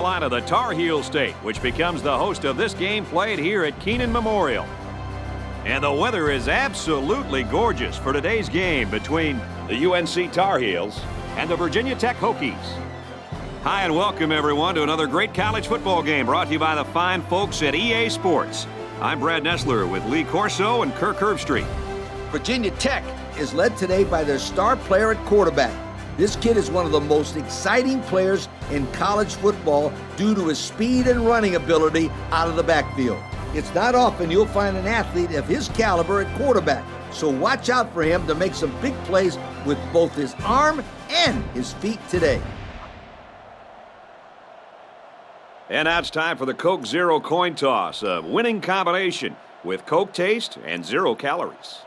The Tar Heel State, which becomes the host of this game played here at Keenan Memorial. And the weather is absolutely gorgeous for today's game between the UNC Tar Heels and the Virginia Tech Hokies. Hi and welcome everyone to another great college football game brought to you by the fine folks at EA Sports. I'm Brad Nessler with Lee Corso and Kirk Herbstreit. Virginia Tech is led today by their star player at quarterback. This kid is one of the most exciting players in college football due to his speed and running ability out of the backfield. It's not often you'll find an athlete of his caliber at quarterback, so watch out for him to make some big plays with both his arm and his feet today. And now it's time for the Coke Zero coin toss, a winning combination with Coke taste and 0 calories.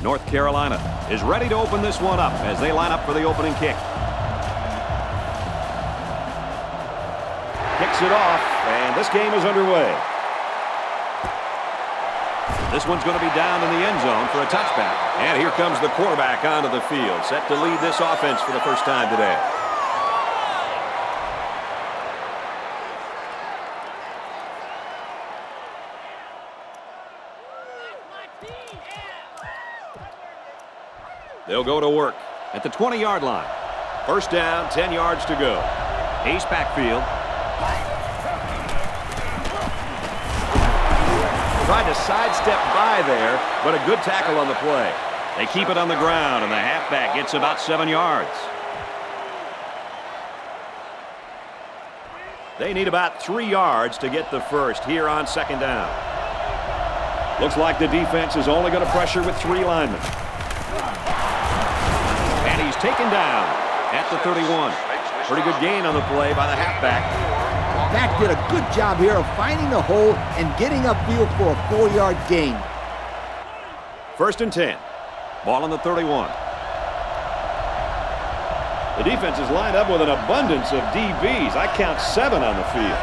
North Carolina is ready to open this one up as they line up for the opening kick. Kicks it off, and this game is underway. This one's going to be down in the end zone for a touchback. And here comes the quarterback onto the field, set to lead this offense for the first time today. They'll go to work at the 20-yard line. First down, 10 yards to go. Ace backfield. Tried to sidestep by there, but a good tackle on the play. They keep it on the ground, and the halfback gets about 7 yards. They need about 3 yards to get the first here on second down. Looks like the defense is only going to pressure with 3 linemen. Taken down at the 31. Pretty good gain on the play by the halfback. Back did a good job here of finding the hole and getting upfield for a 4-yard gain. First and 10. Ball on the 31. The defense is lined up with an abundance of DBs. I count 7 on the field.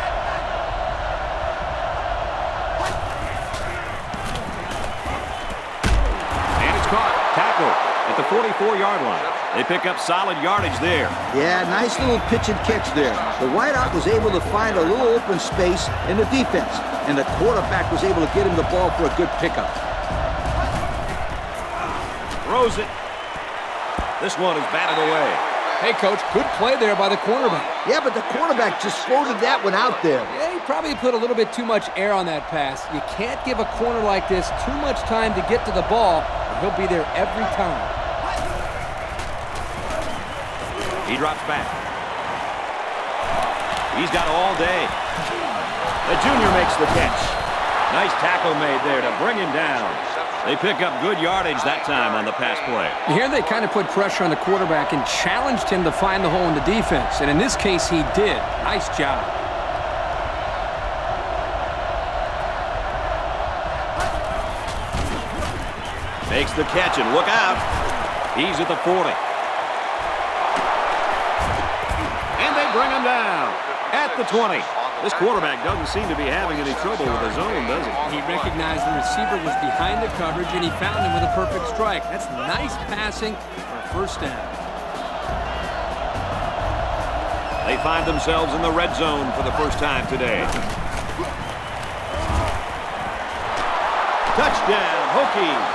And it's caught. Tackle at the 44-yard line. They pick up solid yardage there. Yeah, nice little pitch and catch there. The wideout was able to find a little open space in the defense, and the quarterback was able to get him the ball for a good pickup. Throws it. This one is batted away. Hey, Coach, good play there by the cornerback. Yeah, but the quarterback just floated that one out there. Yeah, he probably put a little bit too much air on that pass. You can't give a corner like this too much time to get to the ball, or he'll be there every time. He drops back. He's got all day. The junior makes the catch. Nice tackle made there to bring him down. They pick up good yardage that time on the pass play. Here they kind of put pressure on the quarterback and challenged him to find the hole in the defense. And in this case, he did. Nice job. Makes the catch, and look out. He's at the 40. Bring him down at the 20. This quarterback doesn't seem to be having any trouble with the zone, does he? He recognized the receiver was behind the coverage, and he found him with a perfect strike. That's nice passing for a first down. They find themselves in the red zone for the first time today. Touchdown, Hokies.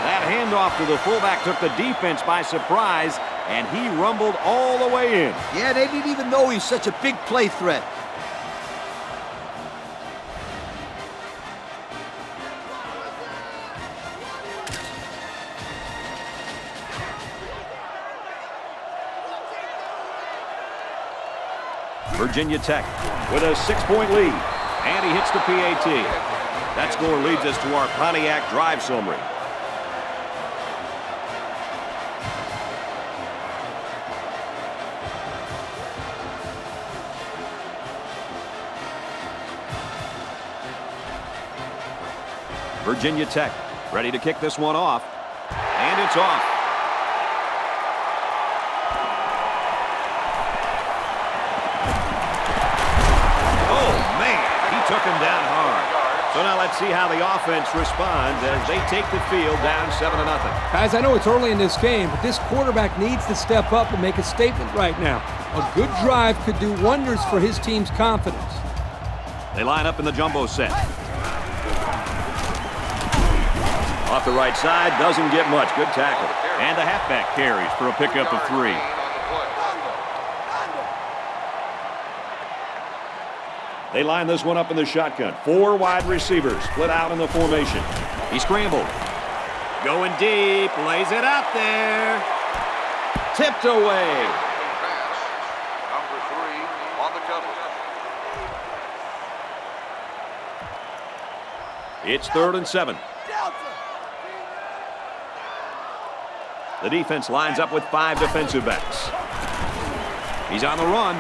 That handoff to the fullback took the defense by surprise, and he rumbled all the way in. Yeah, they didn't even know he's such a big play threat. Virginia Tech with a 6-point lead, and he hits the PAT. That score leads us to our Pontiac drive summary. Virginia Tech ready to kick this one off. And it's off. Oh, man, he took him down hard. So now let's see how the offense responds as they take the field down 7-0. Guys, I know it's early in this game, but this quarterback needs to step up and make a statement right now. A good drive could do wonders for his team's confidence. They line up in the jumbo set. Off the right side, doesn't get much. Good tackle. And the halfback carries for a pickup of 3. They line this one up in the shotgun. 4 wide receivers split out in the formation. He scrambled. Going deep, lays it out there. Tipped away. Number 3 on the cover. It's 3rd and 7. The defense lines up with 5 defensive backs. He's on the run.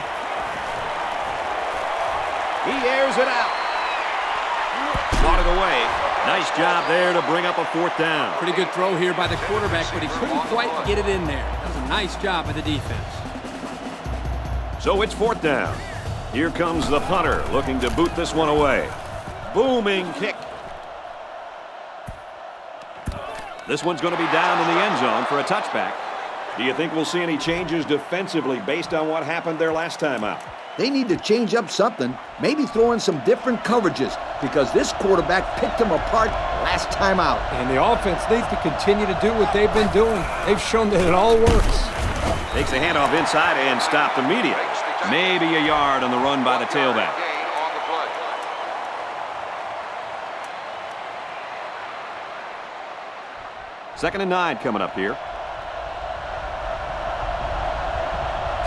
He airs it out. Swatted away. Nice job there to bring up a 4th down. Pretty good throw here by the quarterback, but he couldn't quite get it in there. That was a nice job by the defense. So it's 4th down. Here comes the punter looking to boot this one away. Booming kick. This one's going to be down in the end zone for a touchback. Do you think we'll see any changes defensively based on what happened there last time out? They need to change up something, maybe throw in some different coverages, because this quarterback picked them apart last time out. And the offense needs to continue to do what they've been doing. They've shown that it all works. Takes the handoff inside and stopped immediately. Maybe a yard on the run by the tailback. Second and 9 coming up here.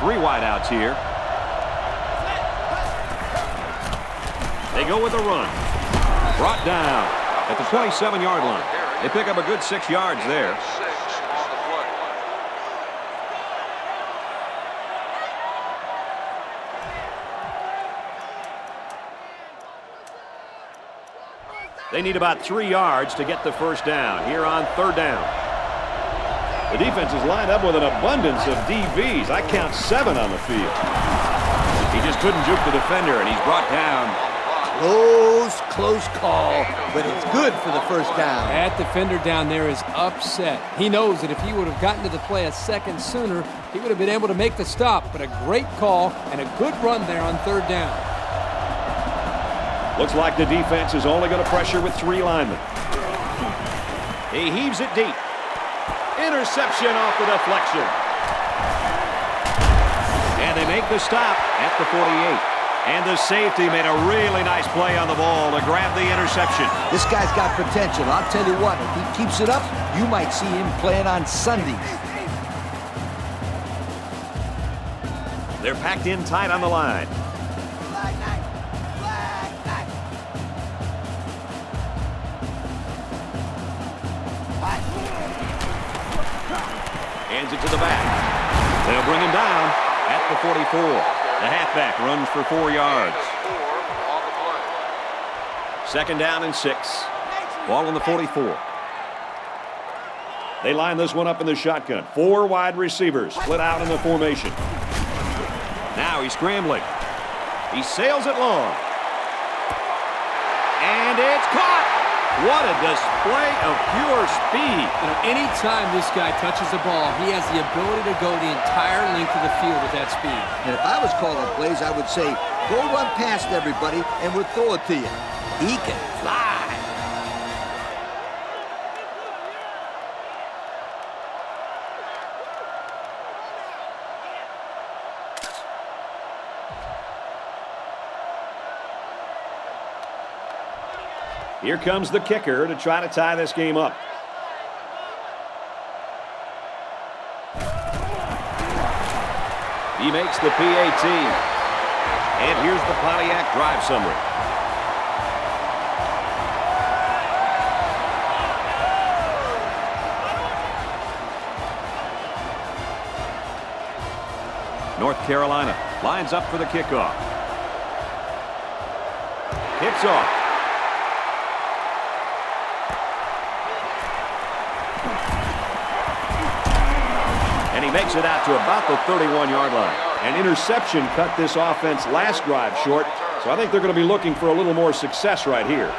3 wideouts here. They go with a run. Brought down at the 27-yard line. They pick up a good 6 yards there. They need about 3 yards to get the first down here on 3rd down. The defense is lined up with an abundance of DBs. I count 7 on the field. He just couldn't juke the defender, and he's brought down. Close call, but it's good for the first down. That defender down there is upset. He knows that if he would have gotten to the play a second sooner, he would have been able to make the stop. But a great call and a good run there on 3rd down. Looks like the defense is only going to pressure with 3 linemen. He heaves it deep. Interception off the deflection. And they make the stop at the 48. And the safety made a really nice play on the ball to grab the interception. This guy's got potential. I'll tell you what, if he keeps it up, you might see him playing on Sundays. They're packed in tight on the line. Hands it to the back. They'll bring him down at the 44. The halfback runs for 4 yards. 2nd down and 6. Ball on the 44. They line this one up in the shotgun. 4 wide receivers split out in the formation. Now he's scrambling. He sails it long. And it's caught. What a display of pure speed. You know, anytime this guy touches the ball, he has the ability to go the entire length of the field with that speed. And if I was calling plays, I would say, go run past everybody and we'll throw it to you. He can fly. Here comes the kicker to try to tie this game up. He makes the PAT. And here's the Pontiac drive summary. North Carolina lines up for the kickoff. Kicks off. And he makes it out to about the 31-yard line. An interception cut this offense last drive short, so I think they're going to be looking for a little more success right here.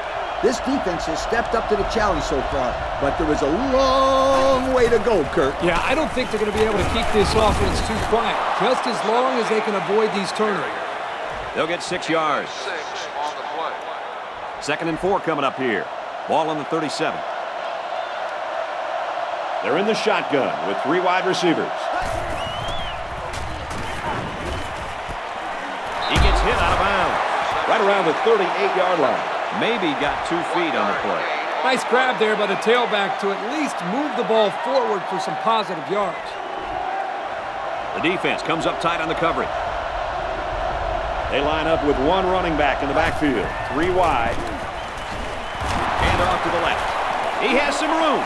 This defense has stepped up to the challenge so far, but there is a long way to go, Kurt. Yeah, I don't think they're going to be able to keep this offense too quiet, just as long as they can avoid these turnovers. They'll get 6 yards. 6 on the play. 2nd and 4 coming up here. Ball on the 37. They're in the shotgun with 3 wide receivers. He gets hit out of bounds right around the 38-yard line. Maybe got 2 feet on the play. Nice grab there by the tailback to at least move the ball forward for some positive yards. The defense comes up tight on the coverage. They line up with 1 running back in the backfield. 3 wide. Hand off to the left. He has some room.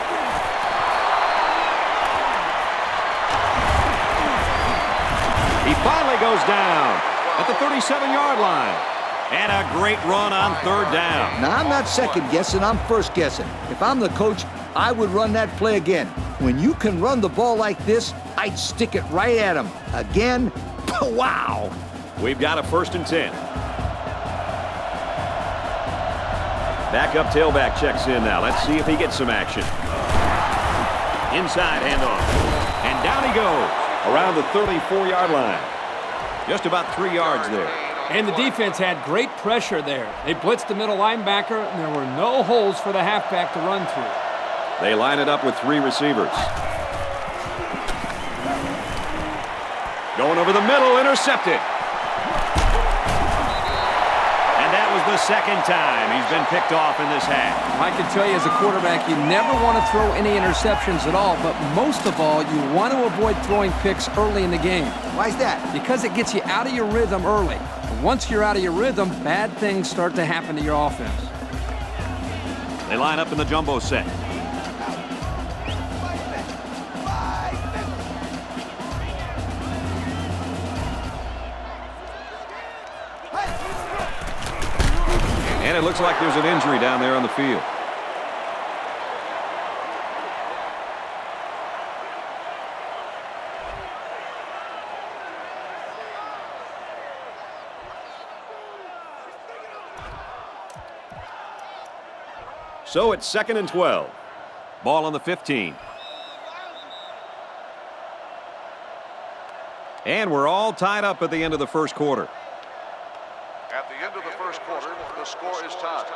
He finally goes down at the 37-yard line. And a great run on 3rd down. Now, I'm not second-guessing, I'm first-guessing. If I'm the coach, I would run that play again. When you can run the ball like this, I'd stick it right at him. Again, wow. We've got a 1st and 10. Backup tailback checks in now. Let's see if he gets some action. Inside handoff. And down he goes around the 34-yard line. Just about 3 yards there. And the defense had great pressure there. They blitzed the middle linebacker, and there were no holes for the halfback to run through. They line it up with 3 receivers. Going over the middle, intercepted. And that was the 2nd time he's been picked off in this half. I can tell you as a quarterback, you never want to throw any interceptions at all, but most of all, you want to avoid throwing picks early in the game. Why is that? Because it gets you out of your rhythm early. And once you're out of your rhythm, bad things start to happen to your offense. They line up in the jumbo set. And it looks like there's an injury down there on the field. So it's 2nd and 12. Ball on the 15. And we're all tied up at the end of the 1st quarter. At the end of the 1st quarter, the score is tied.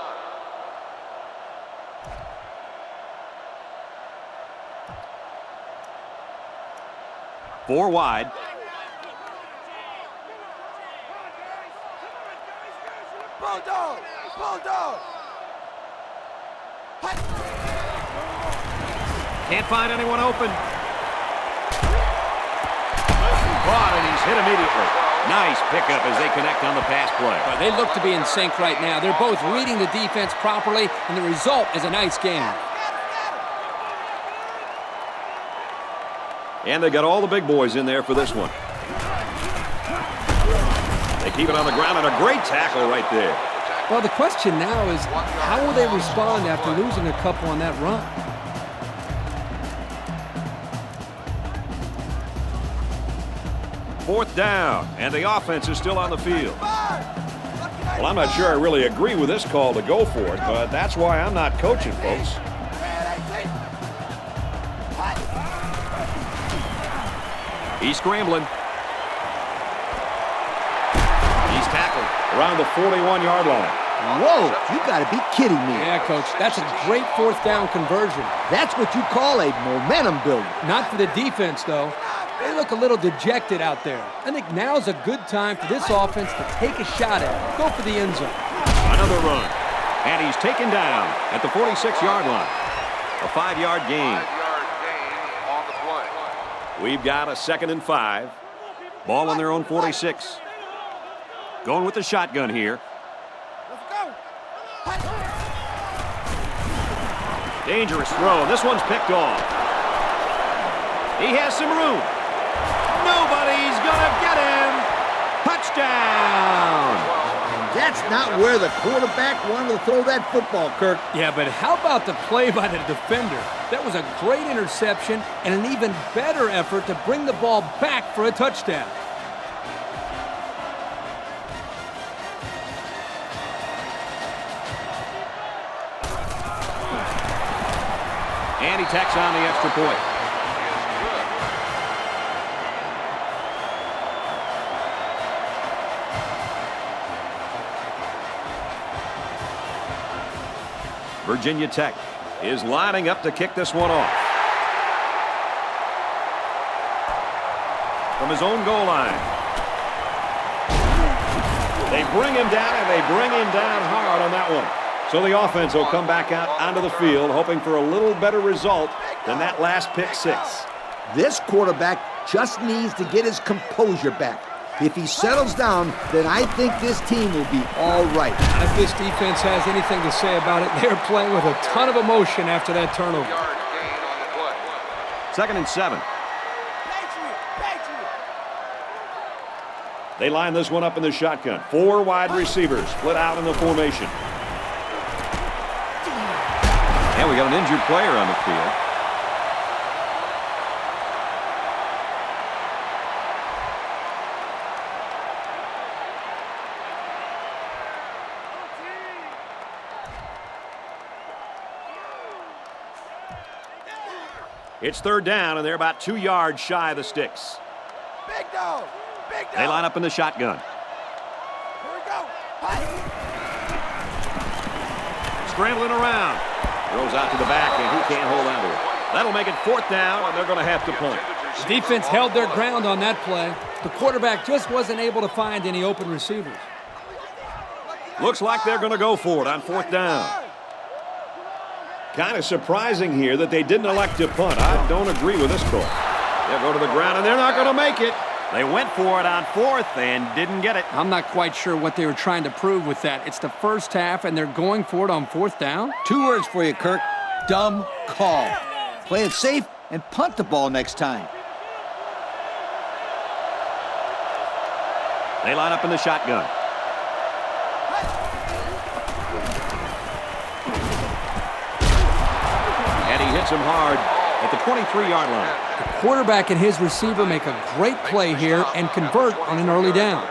Four wide. Bulldog! Bulldog! Can't find anyone open. Caught, and he's hit immediately. Nice pickup as they connect on the pass play. They look to be in sync right now. They're both reading the defense properly, and the result is a nice game. And they got all the big boys in there for this one. They keep it on the ground, and a great tackle right there. Well, the question now is, how will they respond after losing a couple on that run? Fourth down, and the offense is still on the field. Well, I'm not sure I really agree with this call to go for it, but that's why I'm not coaching, folks. He's scrambling. He's tackled around the 41-yard line. Whoa, you got to be kidding me. Yeah, Coach, that's a great 4th down conversion. That's what you call a momentum builder. Not for the defense, though. They look a little dejected out there. I think now's a good time for this offense to take a shot at it. Go for the end zone. Another run. And he's taken down at the 46-yard line. A 5-yard gain. 5-yard gain on the play. We've got a 2nd and 5. Ball on their own 46. Going with the shotgun here. Dangerous throw. This one's picked off. He has some room. Nobody's going to get him. Touchdown. That's not where the quarterback wanted to throw that football, Kirk. Yeah, but how about the play by the defender? That was a great interception and an even better effort to bring the ball back for a touchdown. And he tacks on the extra point. Virginia Tech is lining up to kick this one off. From his own goal line. They bring him down, and they bring him down hard on that one. So the offense will come back out onto the field, hoping for a little better result than that last pick six. This quarterback just needs to get his composure back. If he settles down, then I think this team will be all right. If this defense has anything to say about it, they're playing with a ton of emotion after that turnover. 2nd and 7. They line this one up in the shotgun. 4 wide receivers split out in the formation. And we got an injured player on the field. It's 3rd down, and they're about 2 yards shy of the sticks. Big dog. Big dog. They line up in the shotgun. Here we go. Scrambling around. Throws out to the back, and he can't hold on to it. That'll make it 4th down, and they're going to have to punt. The defense held their ground on that play. The quarterback just wasn't able to find any open receivers. Looks like they're going to go for it on 4th down. Kind of surprising here that they didn't elect to punt. I don't agree with this call. They'll go to the ground, and they're not going to make it. They went for it on 4th and didn't get it. I'm not quite sure what they were trying to prove with that. It's the first half, and they're going for it on 4th down? 2 words for you, Kirk. Dumb call. Play it safe and punt the ball next time. They line up in the shotgun. And he hits him hard at the 23-yard line. The quarterback and his receiver make a great play here and convert on an early down.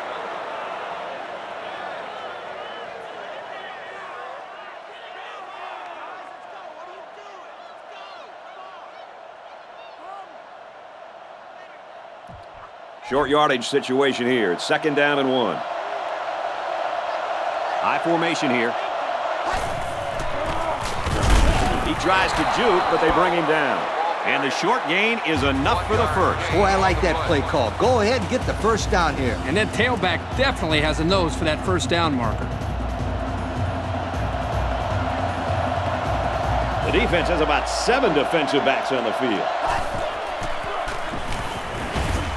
Short yardage situation here. It's 2nd down and 1. High formation here. He tries to juke, but they bring him down. And the short gain is enough for the first. Boy, I like that play call. Go ahead and get the first down here. And that tailback definitely has a nose for that first down marker. The defense has about 7 defensive backs on the field.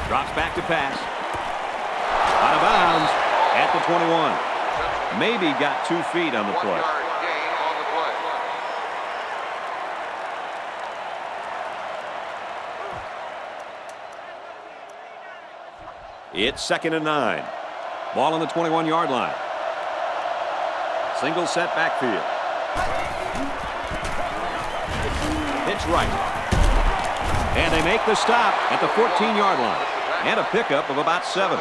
Drops back to pass. Out of bounds at the 21. Maybe got 2 feet on the play. It's 2nd and 9. Ball on the 21-yard line. Single set backfield. Pitch right. And they make the stop at the 14-yard line. And a pickup of about 7.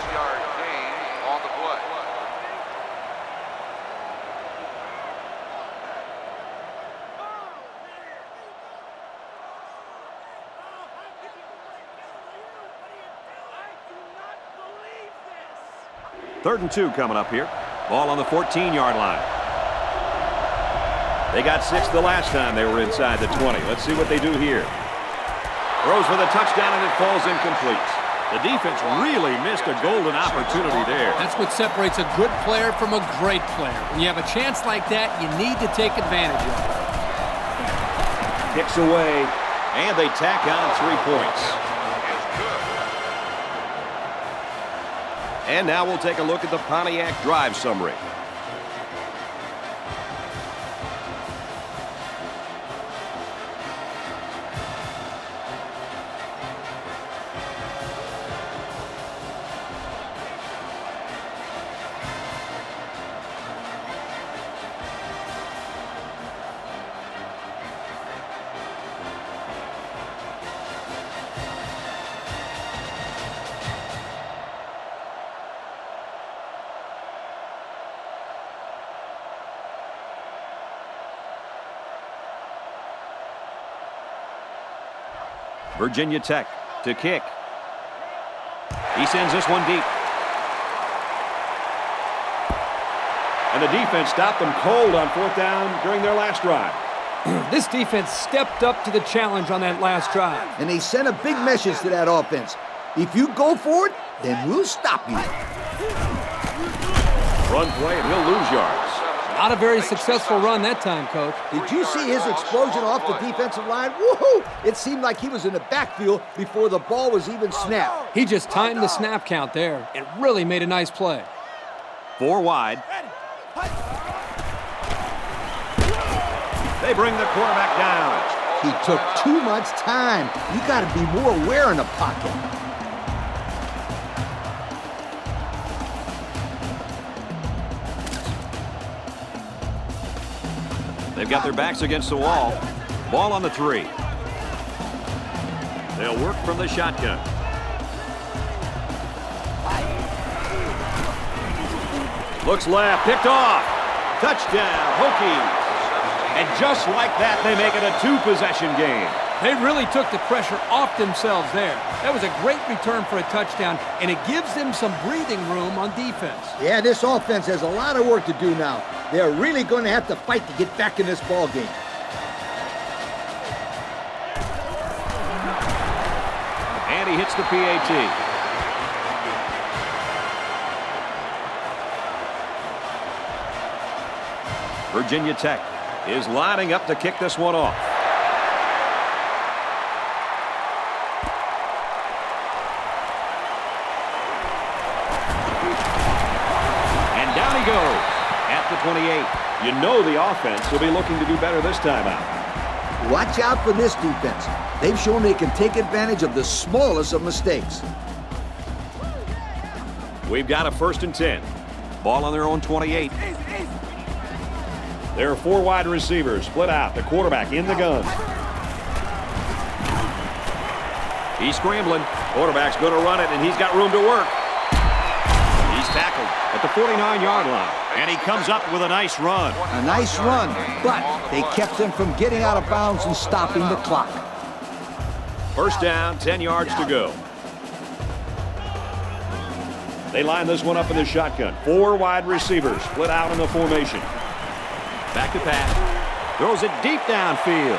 Third and 2 coming up here. Ball on the 14-yard line. They got 6 the last time they were inside the 20. Let's see what they do here. Throws for the touchdown, and it falls incomplete. The defense really missed a golden opportunity there. That's what separates a good player from a great player. When you have a chance like that, you need to take advantage of it. Kicks away, and they tack on 3 points. And now we'll take a look at the Pontiac drive summary. Virginia Tech to kick. He sends this one deep. And the defense stopped them cold on 4th down during their last drive. This defense stepped up to the challenge on that last drive. And they sent a big message to that offense. If you go for it, then we'll stop you. Run play, and he'll lose yards. Not a very successful run that time, Coach. Did you see his explosion off the defensive line? Woohoo! It seemed like he was in the backfield before the ball was even snapped. He just timed the snap count there and really made a nice play. 4 wide. They bring the quarterback down. He took too much time. You got to be more aware in the pocket. They've got their backs against the wall. Ball on the 3. They'll work from the shotgun. Looks left, picked off. Touchdown, Hokies. And just like that, they make it a 2-possession game. They really took the pressure off themselves there. That was a great return for a touchdown, and it gives them some breathing room on defense. Yeah, this offense has a lot of work to do now. They're really going to have to fight to get back in this ball game. And he hits the PAT. Virginia Tech is lining up to kick this one off. And down he goes at the 28. You know the offense will be looking to do better this time out. Watch out for this defense. They've shown they can take advantage of the smallest of mistakes. We've got a 1st and 10. Ball on their own 28. There are 4 wide receivers split out. The quarterback in the gun. He's scrambling. Quarterback's going to run it, and he's got room to work. He's tackled at the 49-yard line, and he comes up with a nice run. A nice run, but they kept them from getting out of bounds and stopping the clock. 1st down, 10 yards to go. They line this one up in the shotgun. 4 wide receivers split out in the formation. Back to pass. Throws it deep downfield.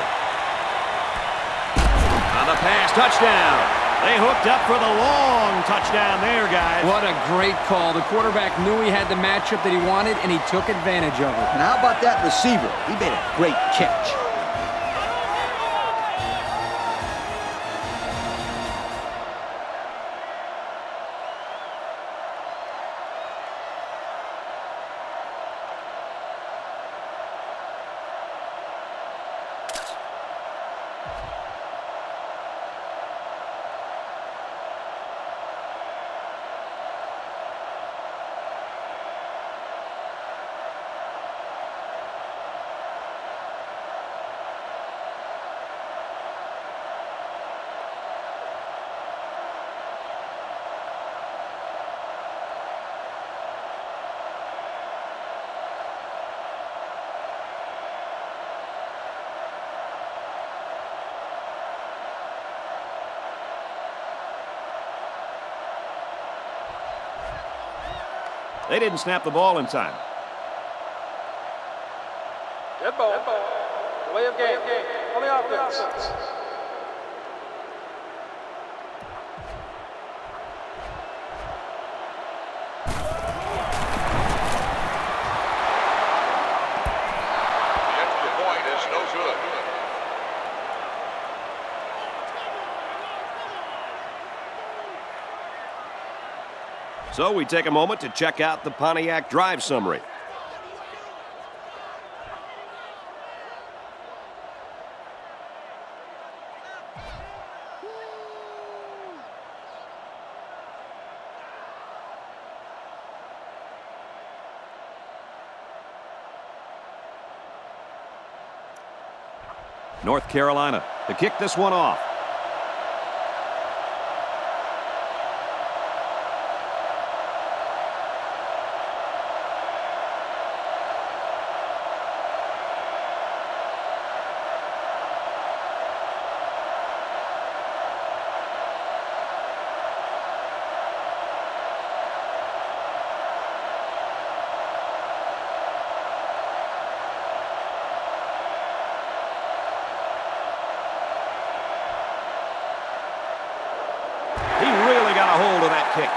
On the pass, touchdown. They hooked up for the long touchdown there, guys. What a great call. The quarterback knew he had the matchup that he wanted, and he took advantage of it. And how about that receiver? He made a great catch. They didn't snap the ball in time. Dead ball. Delay of game. On the offense. The extra point is no good. So we take a moment to check out the Pontiac drive summary. North Carolina to kick this one off. a hold of that kick.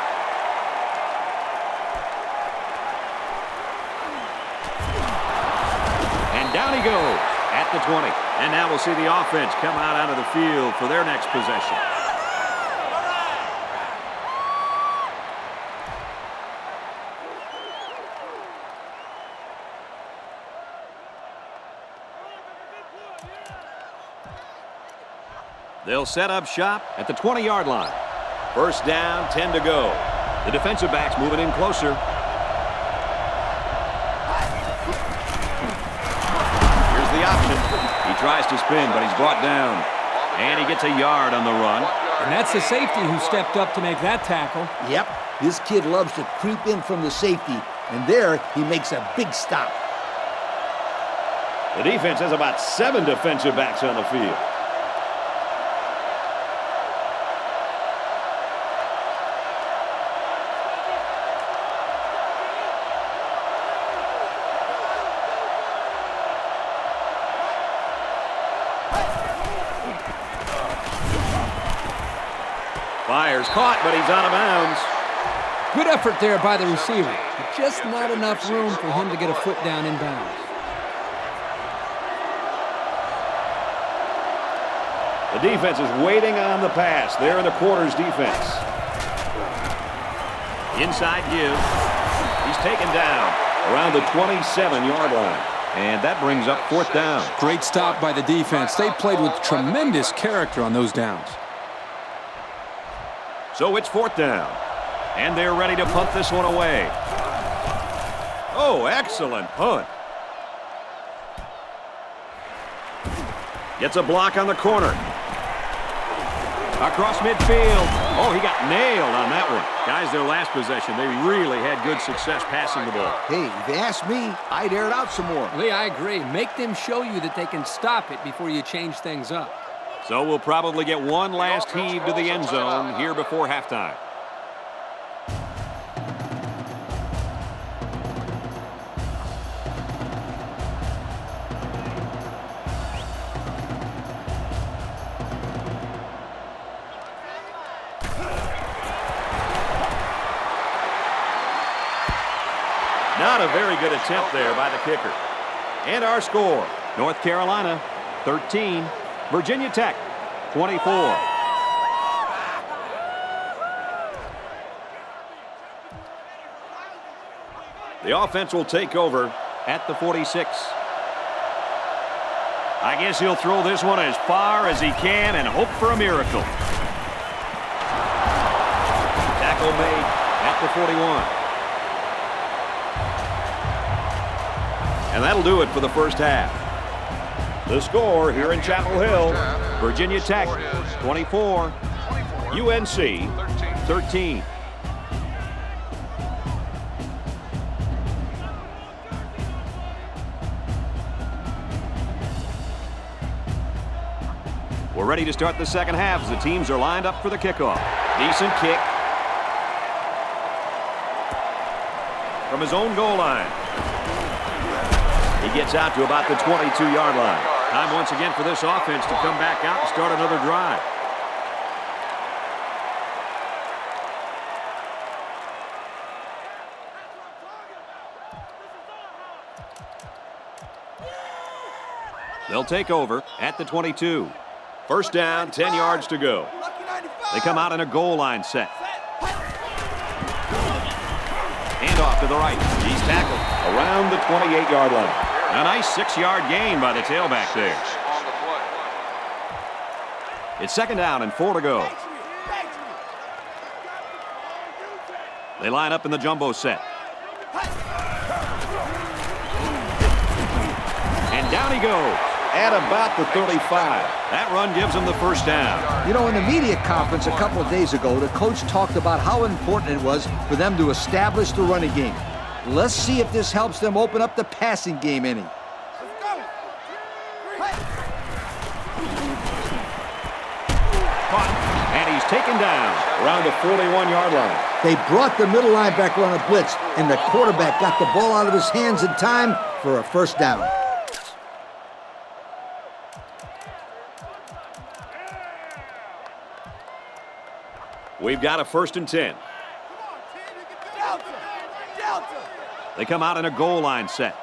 And down he goes at the 20. And now we'll see the offense come out onto the field for their next possession. They'll set up shop at the 20-yard line. First down, 10 to go. The defensive backs moving in closer. Here's the option. He tries to spin, but he's brought down. And he gets a yard on the run. And that's the safety who stepped up to make that tackle. Yep, this kid loves to creep in from the safety, and there he makes a big stop. The defense has about 7 defensive backs on the field. Fires caught, but he's out of bounds. Good effort there by the receiver, but just not enough room for him to get a foot down in bounds. The defense is waiting on the pass. They're in the quarters defense. Inside give. He's taken down around the 27-yard line. And that brings up fourth down. Great stop by the defense. They played with tremendous character on those downs. So it's fourth down. And they're ready to punt this one away. Oh, excellent punt. Gets a block on the corner. Across midfield. Oh, he got nailed on that one. Guys, their last possession, they really had good success passing the ball. Hey, if you ask me, I'd air it out some more. Lee, I agree. Make them show you that they can stop it before you change things up. So we'll probably get one last heave to the end zone here before halftime. Not a very good attempt there by the kicker. And our score, North Carolina 13, Virginia Tech 24. The offense will take over at the 46. I guess he'll throw this one as far as he can and hope for a miracle. Tackle made at the 41. And that'll do it for the first half. The score here in Chapel Hill, Virginia Tech 24, UNC 13. We're ready to start the second half as the teams are lined up for the kickoff. Decent kick. From his own goal line. He gets out to about the 22-yard line. Time once again for this offense to come back out and start another drive. They'll take over at the 22. First down, 10 yards to go. They come out in a goal line set. Hand off to the right. He's tackled around the 28-yard line. A nice 6-yard gain by the tailback there. It's second down and 4 to go. They line up in the jumbo set. And down he goes at about the 35. That run gives him the first down. You know, in the media conference a couple of days ago, the coach talked about how important it was for them to establish the running game. Let's see if this helps them open up the passing game any. And he's taken down around the 41-yard line. They brought the middle linebacker on a blitz, and the quarterback got the ball out of his hands in time for a first down. We've got a 1st and 10. They come out in a goal line set.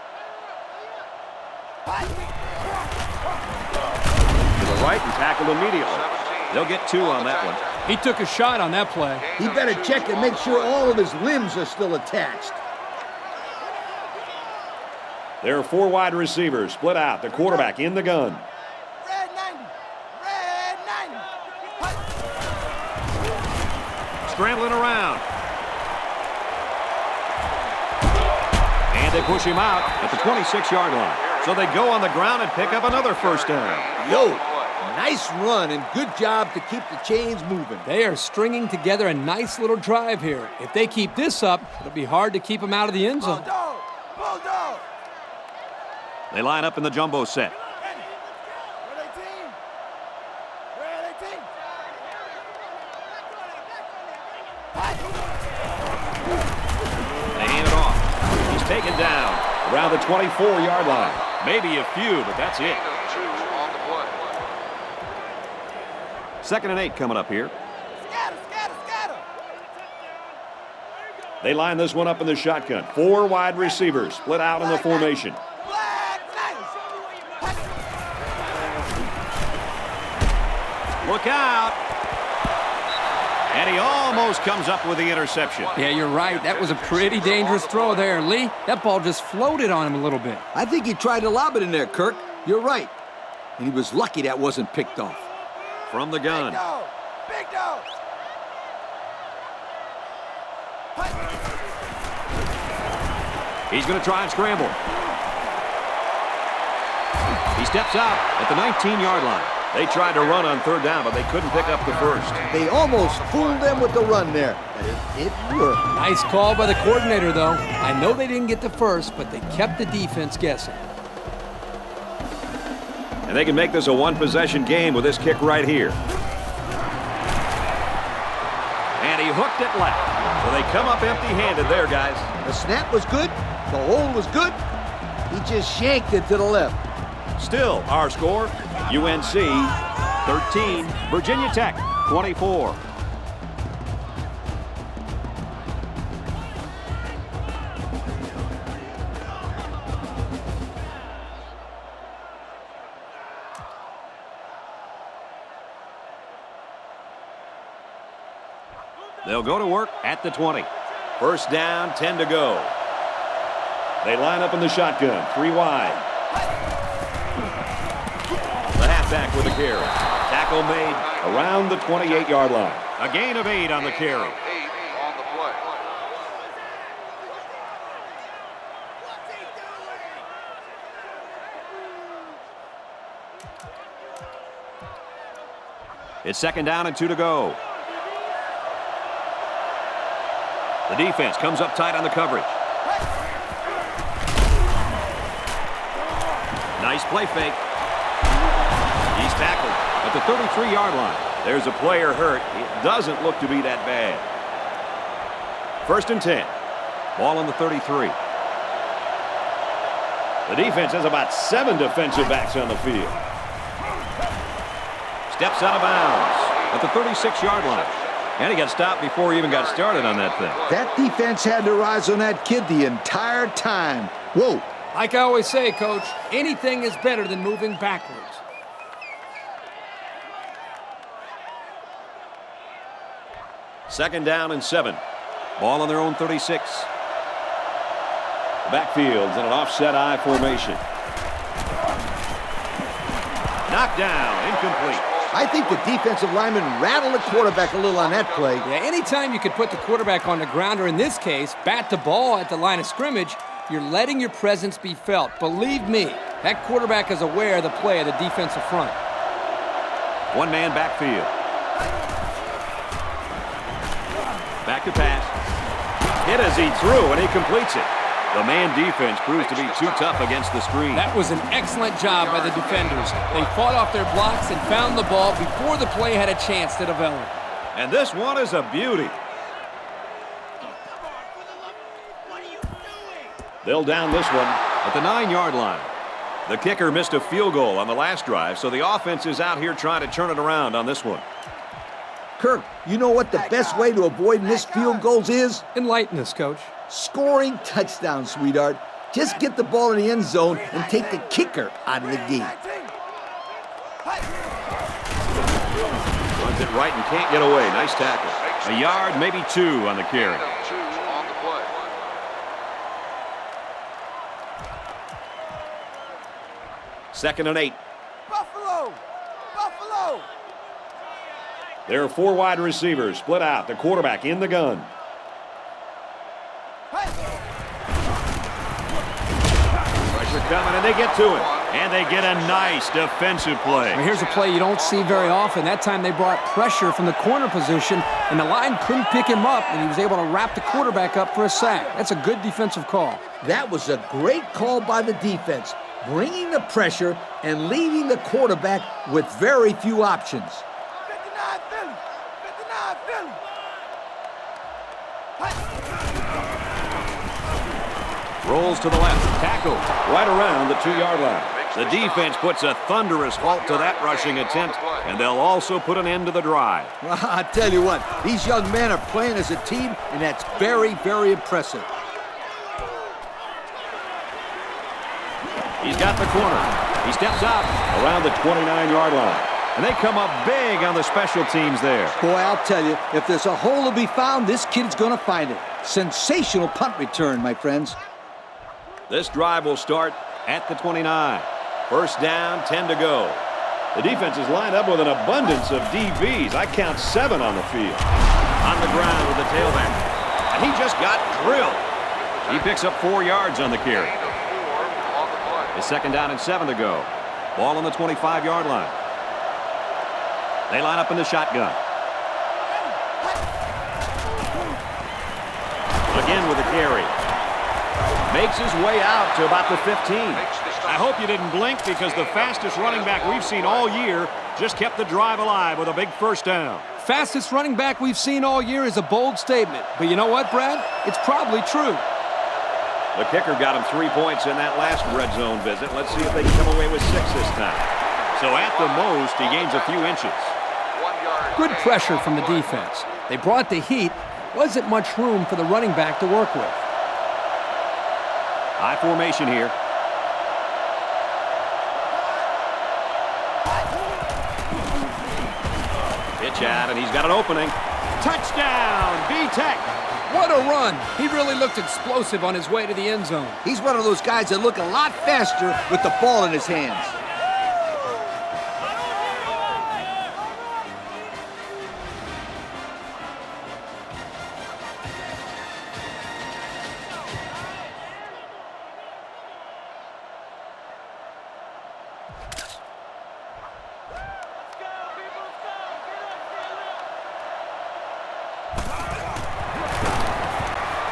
To the right and tackled immediately. They'll get 2 on that one. He took a shot on that play. He better check and make sure all of his limbs are still attached. There are 4 wide receivers split out. The quarterback in the gun. Red 90. Red 90. Scrambling around. And they push him out at the 26-yard line. So they go on the ground and pick up another 1st down. Yo, nice run and good job to keep the chains moving. They are stringing together a nice little drive here. If they keep this up, it'll be hard to keep them out of the end zone. Bulldog. Bulldog. They line up in the jumbo set. Red 18. Red 18. They hand it off. He's taken down around the 24-yard line. Maybe a few, but that's it. 2 on the play. 2nd and 8 coming up here. Scatter, scatter, scatter. They line this one up in the shotgun. 4 wide receivers split out in the formation. Black Knights. Look out. And he almost comes up with the interception. Yeah, you're right. That was a pretty dangerous throw there, Lee. That ball just floated on him a little bit. I think he tried to lob it in there, Kirk. You're right. And he was lucky that wasn't picked off. From the gun. Big dog. Big dog. He's going to try and scramble. He steps out at the 19-yard line. They tried to run on 3rd down, but they couldn't pick up the 1st. They almost fooled them with the run there, but it worked. Nice call by the coordinator, though. I know they didn't get the 1st, but they kept the defense guessing. And they can make this a 1-possession game with this kick right here. And he hooked it left. So they come up empty-handed there, guys. The snap was good. The hold was good. He just shanked it to the left. Still, our score, UNC 13, Virginia Tech 24. They'll go to work at the 20. 1st down, 10 to go. They line up in the shotgun, 3 wide. The halfback with a carry. Tackle made around the 28-yard line. A gain of 8 on the carry. 8 on the play. It's 2nd down and 2 to go. The defense comes up tight on the coverage. Nice play fake. He's tackled at the 33-yard line. There's a player hurt. It doesn't look to be that bad. 1st and 10. Ball on the 33. The defense has about 7 defensive backs on the field. Steps out of bounds at the 36-yard line. And he got stopped before he even got started on that thing. That defense had to rise on that kid the entire time. Whoa. Like I always say, Coach, anything is better than moving backwards. Second down and 7. Ball on their own 36. The backfield's in an offset I formation. Knocked down, incomplete. I think the defensive lineman rattled the quarterback a little on that play. Yeah, anytime you could put the quarterback on the ground, or in this case, bat the ball at the line of scrimmage, you're letting your presence be felt. Believe me, that quarterback is aware of the play of the defensive front. One-man backfield. Back to pass. Hit as he threw, and he completes it. The man defense proves to be too tough against the screen. That was an excellent job by the defenders. They fought off their blocks and found the ball before the play had a chance to develop. And this one is a beauty. They'll down this one at the 9-yard line. The kicker missed a field goal on the last drive, so the offense is out here trying to turn it around on this one. Kirk, you know what the best way to avoid missed field goals is? Enlighten us, Coach. Scoring touchdowns, sweetheart. Just get the ball in the end zone and take the kicker out of the game. Runs it right and can't get away. Nice tackle. A yard, maybe 2 on the carry. 2 on the play. Second and 8. Buffalo! Buffalo! There are 4 wide receivers split out. The quarterback in the gun. Pressure coming, and they get to him. And they get a nice defensive play. Now, here's a play you don't see very often. That time they brought pressure from the corner position, and the line couldn't pick him up, and he was able to wrap the quarterback up for a sack. That's a good defensive call. That was a great call by the defense, bringing the pressure and leaving the quarterback with very few options. 59 Philly! 59 Philly! Rolls to the left. Tackled right around the 2-yard line. The defense puts a thunderous halt to that rushing attempt, and they'll also put an end to the drive. Well, I tell you what, these young men are playing as a team, and that's very, very impressive. He's got the corner. He steps out around the 29-yard line. And they come up big on the special teams there. Boy, I'll tell you, if there's a hole to be found, this kid's going to find it. Sensational punt return, my friends. This drive will start at the 29. First down, 10 to go. The defense is lined up with an abundance of DBs. I count 7 on the field. On the ground with the tailback. And he just got drilled. He picks up 4 yards on the carry. It's second down and 7 to go. Ball on the 25-yard line. They line up in the shotgun. Again with the carry. Makes his way out to about the 15. I hope you didn't blink, because the fastest running back we've seen all year just kept the drive alive with a big first down. Fastest running back we've seen all year is a bold statement. But you know what, Brad? It's probably true. The kicker got him 3 points in that last red zone visit. Let's see if they can come away with 6 this time. So at the most, he gains a few inches. Good pressure from the defense. They brought the heat. Wasn't much room for the running back to work with. High formation here. Pitch out, and he's got an opening. Touchdown, B-Tech. What a run. He really looked explosive on his way to the end zone. He's one of those guys that look a lot faster with the ball in his hands.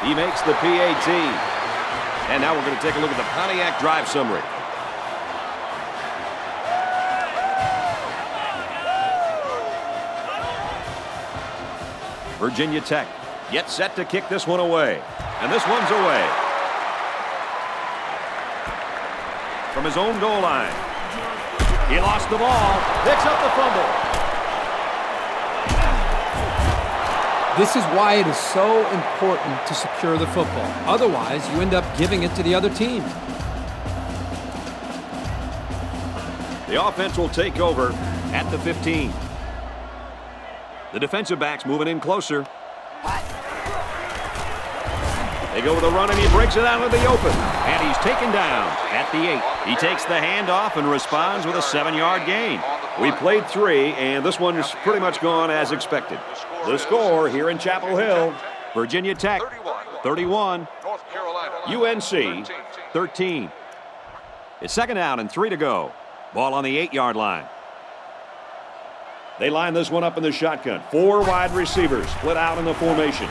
He makes the PAT. And now we're going to take a look at the Pontiac drive summary. Virginia Tech gets set to kick this one away. And this one's away. From his own goal line. He lost the ball. Picks up the fumble. This is why it is so important to secure the football. Otherwise, you end up giving it to the other team. The offense will take over at the 15. The defensive backs moving in closer. They go with a run, and he breaks it out into the open. And he's taken down at the 8. He takes the handoff and responds with a 7-yard gain. We played 3, and this one's pretty much gone as expected. The score here in Chapel Hill, Virginia Tech 31, UNC 13. It's second down and 3 to go. Ball on the 8-yard line. They line this one up in the shotgun. 4 wide receivers split out in the formation.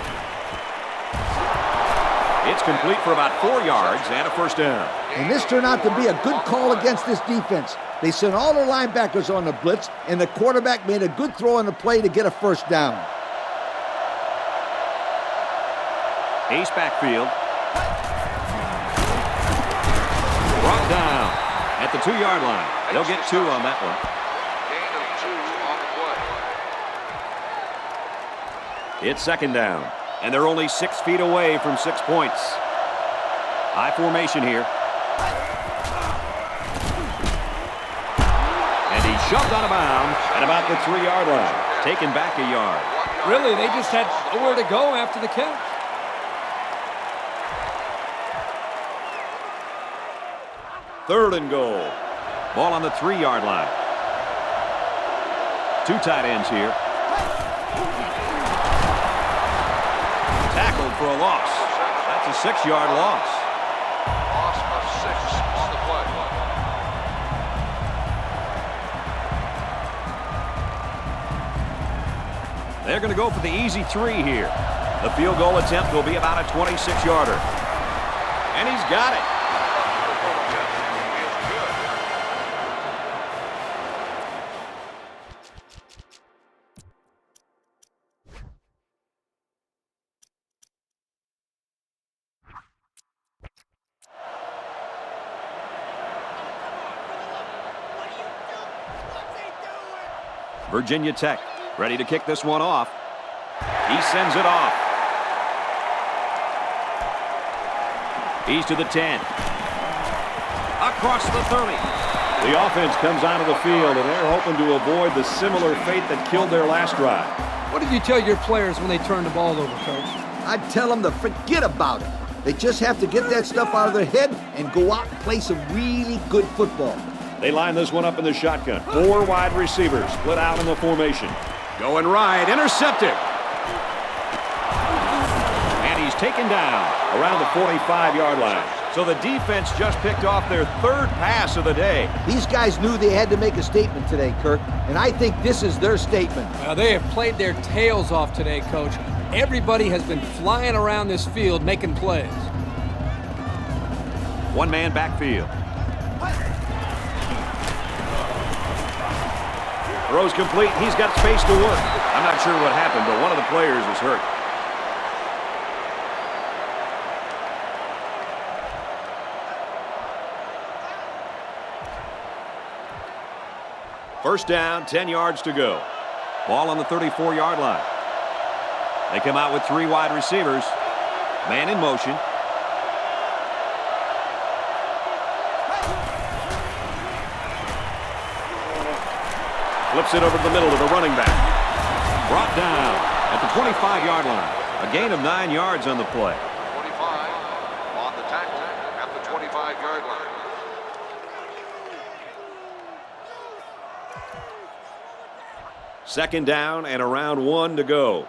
It's complete for about 4 yards and a first down. And this turned out to be a good call against this defense. They sent all their linebackers on the blitz, and the quarterback made a good throw on the play to get a first down. Ace backfield. Brought down at the 2-yard line. They'll get 2 on that one. Gain of 2 on the play. It's second down, and they're only 6 feet away from 6 points. High formation here. And he's shoved out of bounds at about the 3-yard line, taken back a yard. Really, they just had nowhere to go after the catch. Third and goal. Ball on the 3-yard line. 2 tight ends here. Tackled for a loss. That's a 6-yard loss. Loss of 6 on the play. They're going to go for the easy 3 here. The field goal attempt will be about a 26-yarder. And he's got it. Virginia Tech ready to kick this one off. He sends it off. He's to the 10. Across the 30. The offense comes out of the field, and they're hoping to avoid the similar fate that killed their last drive. What did you tell your players when they turned the ball over, Coach? I'd tell them to forget about it. They just have to get that stuff out of their head and go out and play some really good football. They line this one up in the shotgun. 4 wide receivers split out in the formation. Going right, intercepted. And he's taken down around the 45-yard line. So the defense just picked off their 3rd pass of the day. These guys knew they had to make a statement today, Kirk, and I think this is their statement. Well, they have played their tails off today, Coach. Everybody has been flying around this field making plays. 1-man backfield. Throws complete. He's got space to work. I'm not sure what happened, but one of the players is hurt. First down, 10 yards to go. Ball on the 34-yard line. They come out with 3 wide receivers. Man in motion. Flips it over to the middle to the running back. Brought down at the 25-yard line. A gain of 9 yards on the play. 25 on the tackle at the 25-yard line. Second down and around 1 to go.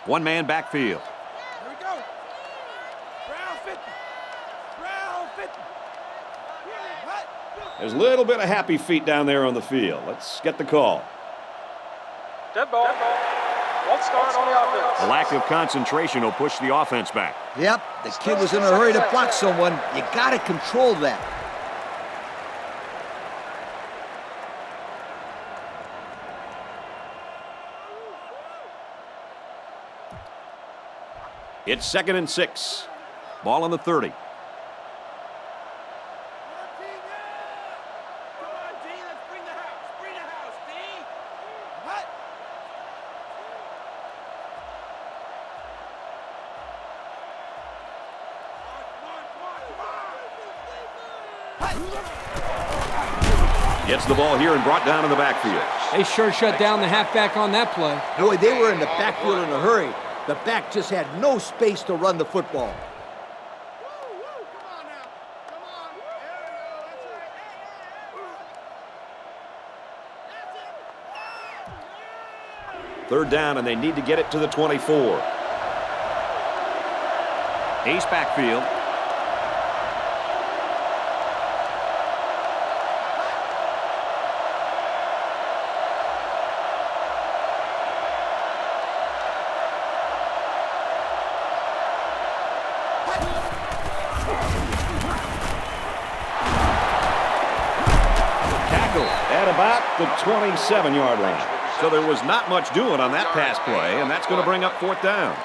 1-man backfield. Here we go. Round 50. Round 50. What? There's a little bit of happy feet down there on the field. Let's get the call. Dead ball. Won't start on the offense. A lack of concentration will push the offense back. Yep, the kid was in a hurry to block someone. You got to control that. It's 2nd and 6. Ball on the 30. Gets the ball here and brought down in the backfield. They sure shut down the halfback on that play. Boy, they were in the backfield in a hurry. The back just had no space to run the football. Third down, and they need to get it to the 24. Ace backfield. Tackled at about the 27-yard line. So there was not much doing on that pass play, and that's going to bring up 4th down.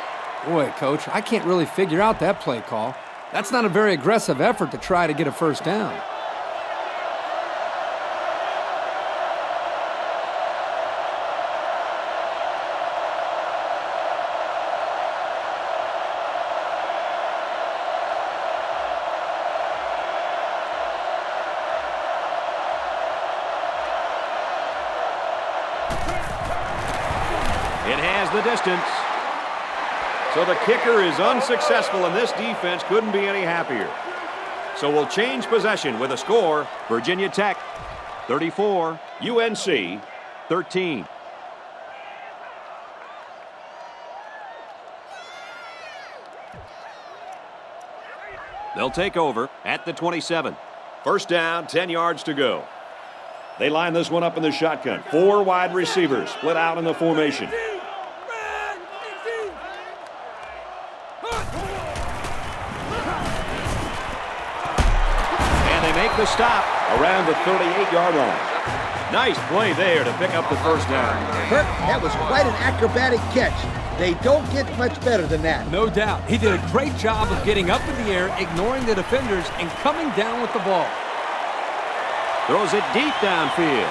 Boy, Coach, I can't really figure out that play call. That's not a very aggressive effort to try to get a first down. It has the distance. So the kicker is unsuccessful, and this defense couldn't be any happier. So we'll change possession with a score. Virginia Tech 34, UNC 13. They'll take over at the 27. First down, 10 yards to go. They line this one up in the shotgun. 4 wide receivers split out in the formation. And they make the stop around the 38-yard line. Nice play there to pick up the first down. Kirk, that was quite an acrobatic catch. They don't get much better than that. No doubt. He did a great job of getting up in the air, ignoring the defenders, and coming down with the ball. Throws it deep downfield.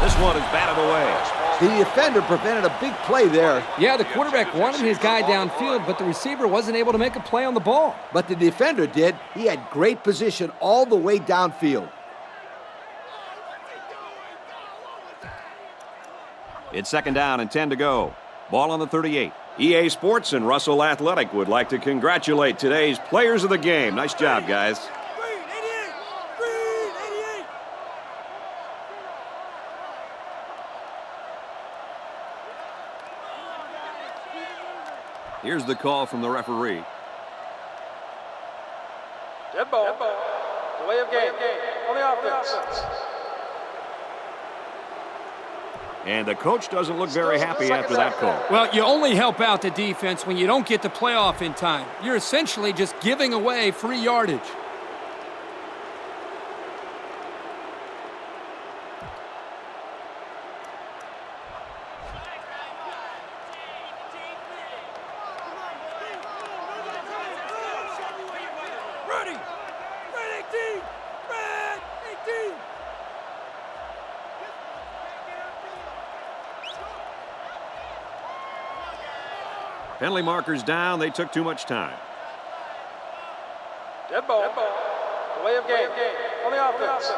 This one is batted away. The defender prevented a big play there. Yeah, the quarterback wanted his guy downfield, but the receiver wasn't able to make a play on the ball. But the defender did. He had great position all the way downfield. It's second down and 10 to go. Ball on the 38. EA Sports and Russell Athletic would like to congratulate today's players of the game. Nice job, guys. Here's the call from the referee. Dead ball. Delay of game. On the offense. And the coach doesn't look very happy after that call. Well, you only help out the defense when you don't get the playoff in time. You're essentially just giving away free yardage. Penalty markers down. They took too much time. Dead ball. Delay of game. On the offense.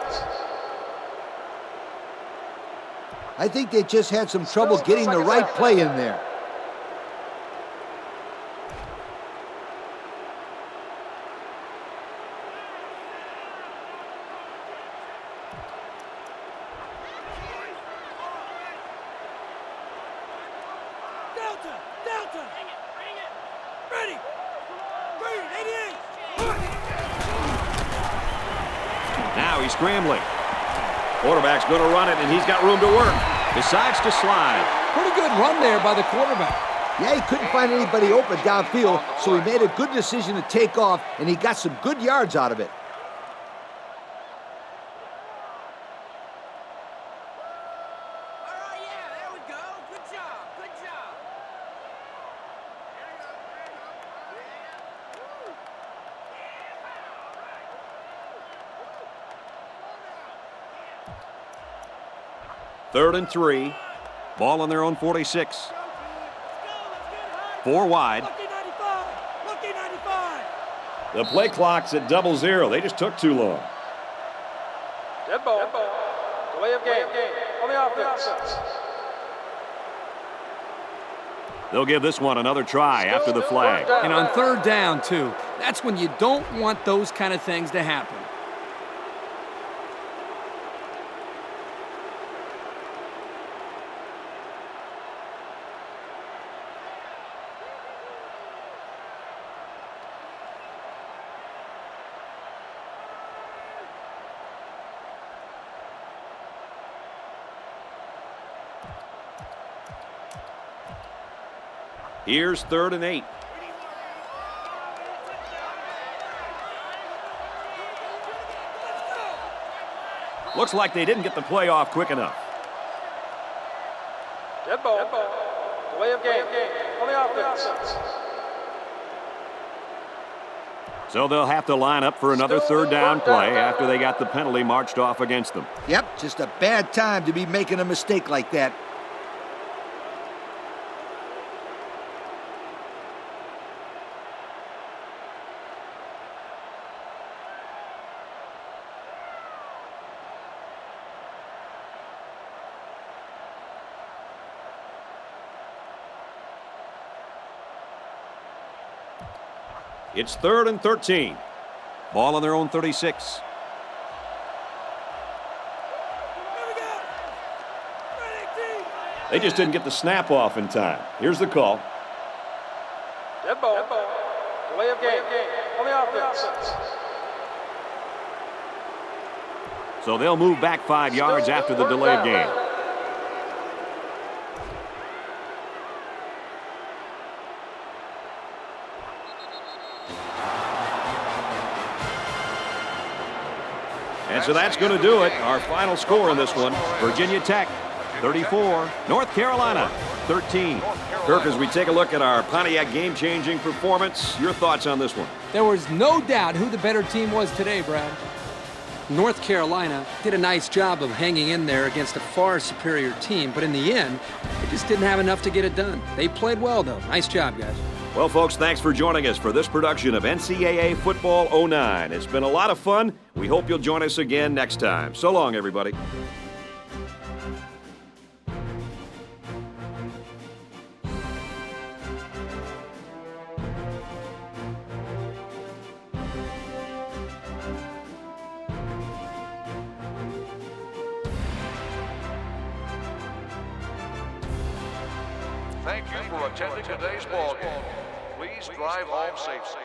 I think they just had some trouble getting the right play in there. Now he's scrambling. Quarterback's going to run it, and he's got room to work. Decides to slide. Pretty good run there by the quarterback. Yeah, he couldn't find anybody open downfield, so he made a good decision to take off, and he got some good yards out of it. Third and 3. Ball on their own 46. 4 wide. The play clock's at 00. They just took too long. Dead ball. Delay of game. On the offense. They'll give this one another try after the flag. And on third down, too. That's when you don't want those kind of things to happen. Here's 3rd and 8. Looks like they didn't get the play off quick enough. Dead ball. Delay of game. On the offense. So they'll have to line up for another third down play after they got the penalty marched off against them. Yep, just a bad time to be making a mistake like that. It's 3rd and 13. Ball on their own 36. They just didn't get the snap off in time. Here's the call. Dead ball. Delay of game. On the offense. So they'll move back 5 yards after the delay of game. And so that's going to do it. Our final score in this one, Virginia Tech 34, North Carolina 13. Kirk, as we take a look at our Pontiac game-changing performance, your thoughts on this one? There was no doubt who the better team was today, Brad. North Carolina did a nice job of hanging in there against a far superior team, but in the end, they just didn't have enough to get it done. They played well, though. Nice job, guys. Well, folks, thanks for joining us for this production of NCAA Football 09. It's been a lot of fun. We hope you'll join us again next time. So long, everybody. Thank you for attending today's ball game. Please drive home safely.